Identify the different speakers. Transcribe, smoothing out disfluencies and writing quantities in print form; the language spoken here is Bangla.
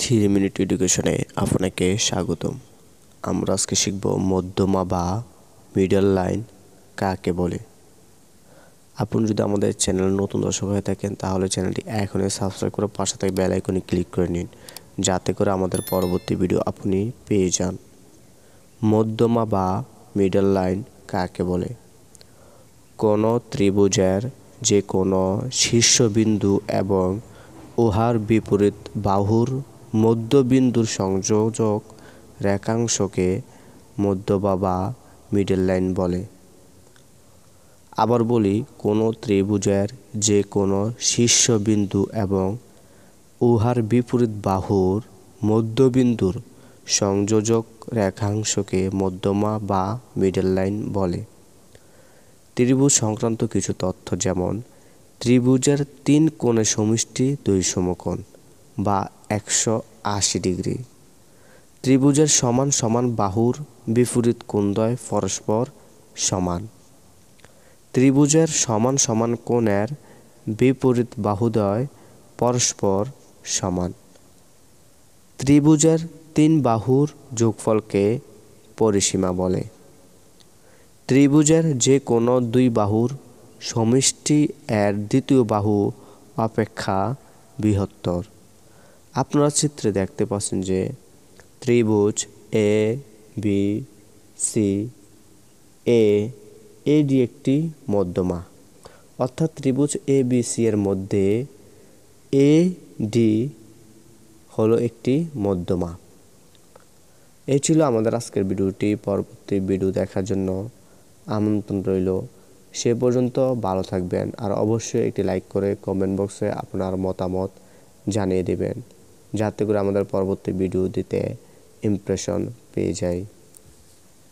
Speaker 1: 3 মিনিট এডুকেশনে আপনাকে স্বাগতম। আমরা আজকে শিখব মধ্যমা বা মিডল লাইন কাকে বলে। আপনি যদি আমাদের চ্যানেল নতুন দর্শক হয়ে থাকেন তাহলে চ্যানেলটি এখনই সাবস্ক্রাইব করে পাশে থাকা বেল আইকনে ক্লিক করে নিন, যাতে করে আমাদের পরবর্তী ভিডিও আপনি পেয়ে যান। মধ্যমা বা মিডল লাইন কাকে বলে? কোনো ত্রিভুজের যে কোনো শীর্ষবিন্দু এবং উহার বিপরীত বাহুর মধ্যবিন্দুর সংযোজক রেখাংশকে মধ্যমা বা মিডল লাইন বলে। আবার বলি, কোনো ত্রিভুজের যে কোনো শীর্ষবিন্দু এবং উহার বিপরীত বাহুর মধ্যবিন্দুর সংযোজক রেখাংশকে মধ্যমা বা মিডল লাইন বলে। ত্রিভুজ সংক্রান্ত কিছু তথ্য, যেমন ত্রিভুজের 3 কোণের সমষ্টি 2 সমকোণ বা 180 ডিগ্রি। ত্রিভুজের সমান সমান বাহুর বিপরীত কোণদ্বয় পরস্পর সমান। ত্রিভুজের সমান সমান কোণের বিপরীত বাহুদ্বয় পরস্পর সমান। ত্রিভুজের 3 বাহুর যোগফলকে পরিসীমা বলে। ত্রিভুজের যে কোনো 2 বাহুর সমষ্টি এর দ্বিতীয় বাহু অপেক্ষা বৃহত্তর। আপনারা চিত্রে দেখতে পাচ্ছেন যে ত্রিভুজ এ বি সি এডি একটি মধ্যমা, অর্থাৎ ত্রিভুজ এ বি সি এর মধ্যে এডি হলো একটি মধ্যমা। এই ছিল আমাদের আজকের ভিডিওটি। পরবর্তী ভিডিও দেখার জন্য আমন্ত্রণ রইল। সে পর্যন্ত ভালো থাকবেন, আর অবশ্যই একটি লাইক করে কমেন্ট বক্সে আপনার মতামত জানিয়ে দেবেন, যাতে করে আমাদের পরবর্তী ভিডিও দিতে ইমপ্রেশন পেয়ে যায়।